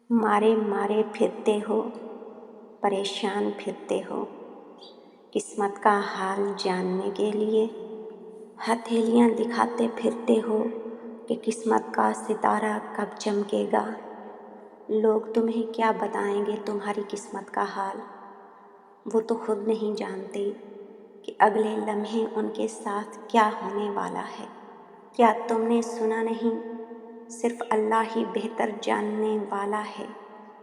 مارے مارے پھرتے ہو، پریشان پھرتے ہو، قسمت کا حال جاننے کے لیے ہتھیلیاں دکھاتے پھرتے ہو کہ قسمت کا ستارہ کب چمکے گا۔ لوگ تمہیں کیا بتائیں گے تمہاری قسمت کا حال؟ وہ تو خود نہیں جانتے کہ اگلے لمحے ان کے ساتھ کیا ہونے والا ہے۔ کیا تم نے سنا نہیں؟ صرف اللہ ہی بہتر جاننے والا ہے۔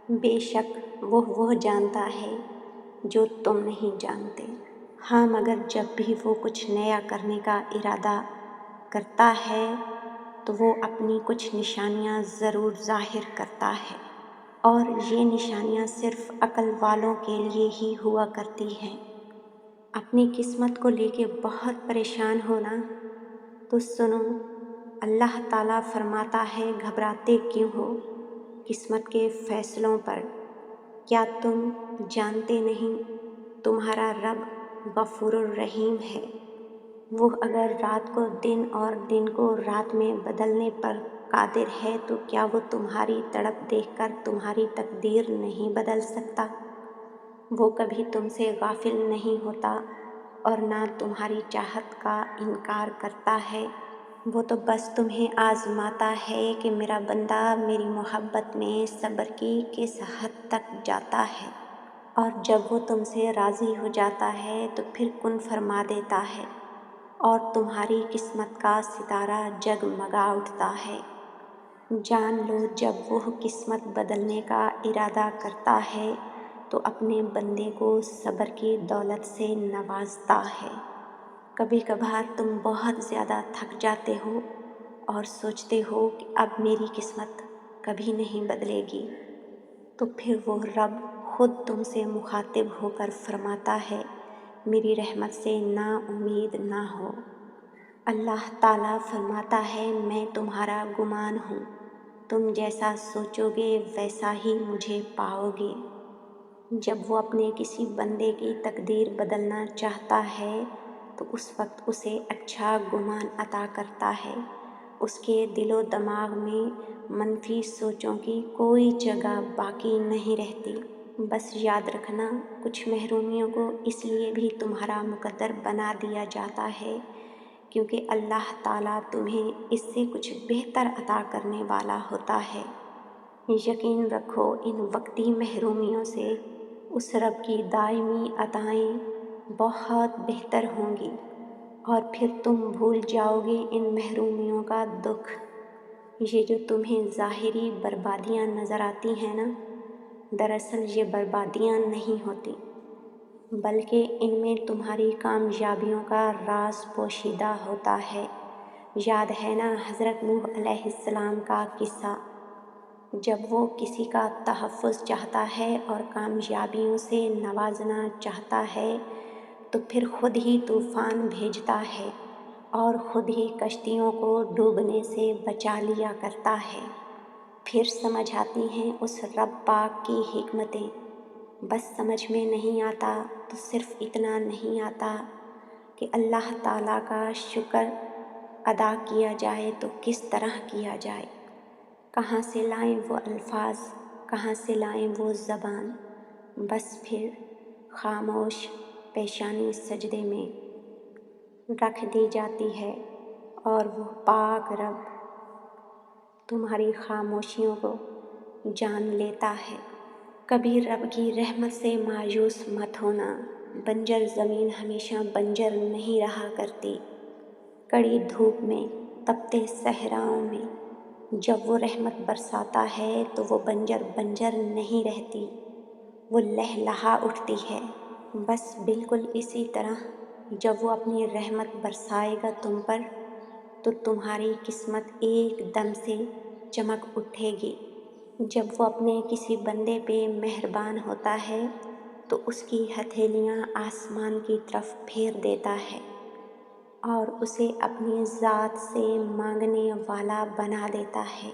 بے شک وہ جانتا ہے جو تم نہیں جانتے۔ ہاں، مگر جب بھی وہ کچھ نیا کرنے کا ارادہ کرتا ہے تو وہ اپنی کچھ نشانیاں ضرور ظاہر کرتا ہے، اور یہ نشانیاں صرف عقل والوں کے لیے ہی ہوا کرتی ہیں۔ اپنی قسمت کو لے کے بہت پریشان ہونا تو سنو، اللہ تعالیٰ فرماتا ہے گھبراتے کیوں ہو قسمت کے فیصلوں پر؟ کیا تم جانتے نہیں تمہارا رب غفور الرحیم ہے؟ وہ اگر رات کو دن اور دن کو رات میں بدلنے پر قادر ہے تو کیا وہ تمہاری تڑپ دیکھ کر تمہاری تقدیر نہیں بدل سکتا؟ وہ کبھی تم سے غافل نہیں ہوتا اور نہ تمہاری چاہت کا انکار کرتا ہے۔ وہ تو بس تمہیں آزماتا ہے کہ میرا بندہ میری محبت میں صبر کی کس حد تک جاتا ہے، اور جب وہ تم سے راضی ہو جاتا ہے تو پھر کن فرما دیتا ہے اور تمہاری قسمت کا ستارہ جگمگا اٹھتا ہے۔ جان لو، جب وہ قسمت بدلنے کا ارادہ کرتا ہے تو اپنے بندے کو صبر کی دولت سے نوازتا ہے۔ کبھی کبھار تم بہت زیادہ تھک جاتے ہو اور سوچتے ہو کہ اب میری قسمت کبھی نہیں بدلے گی، تو پھر وہ رب خود تم سے مخاطب ہو کر فرماتا ہے میری رحمت سے نا امید نہ ہو۔ اللہ تعالیٰ فرماتا ہے میں تمہارا گمان ہوں، تم جیسا سوچو گے ویسا ہی مجھے پاؤ گے۔ جب وہ اپنے کسی بندے کی تقدیر بدلنا چاہتا ہے تو اس وقت اسے اچھا گمان عطا کرتا ہے۔ اس کے دل و دماغ میں منفی سوچوں کی کوئی جگہ باقی نہیں رہتی۔ بس یاد رکھنا، کچھ محرومیوں کو اس لیے بھی تمہارا مقدر بنا دیا جاتا ہے کیونکہ اللہ تعالیٰ تمہیں اس سے کچھ بہتر عطا کرنے والا ہوتا ہے۔ یقین رکھو ان وقتی محرومیوں سے اس رب کی دائمی عطائیں بہت بہتر ہوں گی، اور پھر تم بھول جاؤ گے ان محرومیوں کا دکھ۔ یہ جو تمہیں ظاہری بربادیاں نظر آتی ہیں نا، دراصل یہ بربادیاں نہیں ہوتی، بلکہ ان میں تمہاری کامیابیوں کا راز پوشیدہ ہوتا ہے۔ یاد ہے نا حضرت نوح علیہ السلام کا قصہ؟ جب وہ کسی کا تحفظ چاہتا ہے اور کامیابیوں سے نوازنا چاہتا ہے تو پھر خود ہی طوفان بھیجتا ہے اور خود ہی کشتیوں کو ڈوبنے سے بچا لیا کرتا ہے۔ پھر سمجھ آتی ہیں اس رب پاک کی حکمتیں۔ بس سمجھ میں نہیں آتا تو صرف اتنا نہیں آتا کہ اللہ تعالیٰ کا شکر ادا کیا جائے تو کس طرح کیا جائے، کہاں سے لائیں وہ الفاظ، کہاں سے لائیں وہ زبان۔ بس پھر خاموش پیشانی سجدے میں رکھ دی جاتی ہے اور وہ پاک رب تمہاری خاموشیوں کو جان لیتا ہے۔ کبھی رب کی رحمت سے مایوس مت ہونا، بنجر زمین ہمیشہ بنجر نہیں رہا کرتی۔ کڑی دھوپ میں، تپتے صحراؤں میں جب وہ رحمت برساتا ہے تو وہ بنجر بنجر نہیں رہتی، وہ لہلہا اٹھتی ہے۔ بس بالکل اسی طرح جب وہ اپنی رحمت برسائے گا تم پر تو تمہاری قسمت ایک دم سے چمک اٹھے گی۔ جب وہ اپنے کسی بندے پہ مہربان ہوتا ہے تو اس کی ہتھیلیاں آسمان کی طرف پھیر دیتا ہے اور اسے اپنی ذات سے مانگنے والا بنا دیتا ہے،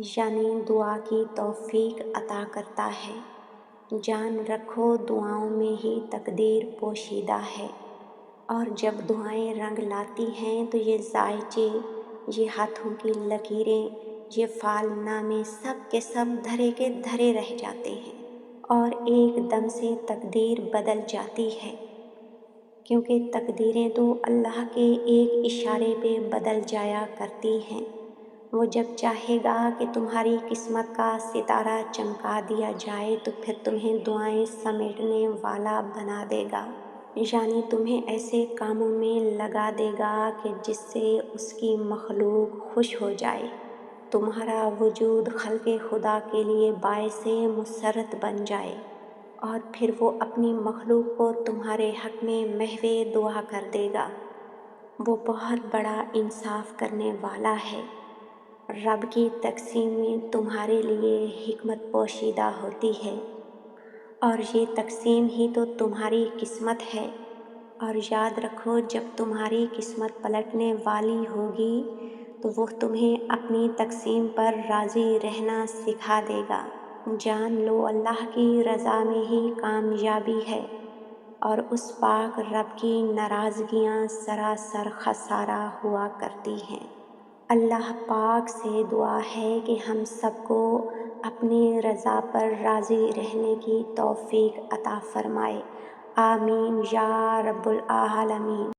یعنی دعا کی توفیق عطا کرتا ہے۔ جان رکھو دعاؤں میں ہی تقدیر پوشیدہ ہے، اور جب دعائیں رنگ لاتی ہیں تو یہ ذائچے، یہ ہاتھوں کی لکیریں، یہ فعال نامے سب کے سب دھرے کے دھرے رہ جاتے ہیں اور ایک دم سے تقدیر بدل جاتی ہے، کیونکہ تقدیریں تو اللہ کے ایک اشارے پہ بدل جایا کرتی ہیں۔ وہ جب چاہے گا کہ تمہاری قسمت کا ستارہ چمکا دیا جائے تو پھر تمہیں دعائیں سمیٹنے والا بنا دے گا، یعنی تمہیں ایسے کاموں میں لگا دے گا کہ جس سے اس کی مخلوق خوش ہو جائے، تمہارا وجود خلق خدا کے لیے باعث مسرت بن جائے، اور پھر وہ اپنی مخلوق کو تمہارے حق میں محو دعا کر دے گا۔ وہ بہت بڑا انصاف کرنے والا ہے۔ رب کی تقسیم میں تمہارے لیے حکمت پوشیدہ ہوتی ہے، اور یہ تقسیم ہی تو تمہاری قسمت ہے۔ اور یاد رکھو، جب تمہاری قسمت پلٹنے والی ہوگی تو وہ تمہیں اپنی تقسیم پر راضی رہنا سکھا دے گا۔ جان لو اللہ کی رضا میں ہی کامیابی ہے، اور اس پاک رب کی ناراضگیاں سراسر خسارہ ہوا کرتی ہیں۔ اللہ پاک سے دعا ہے کہ ہم سب کو اپنی رضا پر راضی رہنے کی توفیق عطا فرمائے۔ آمین یا رب العالمین۔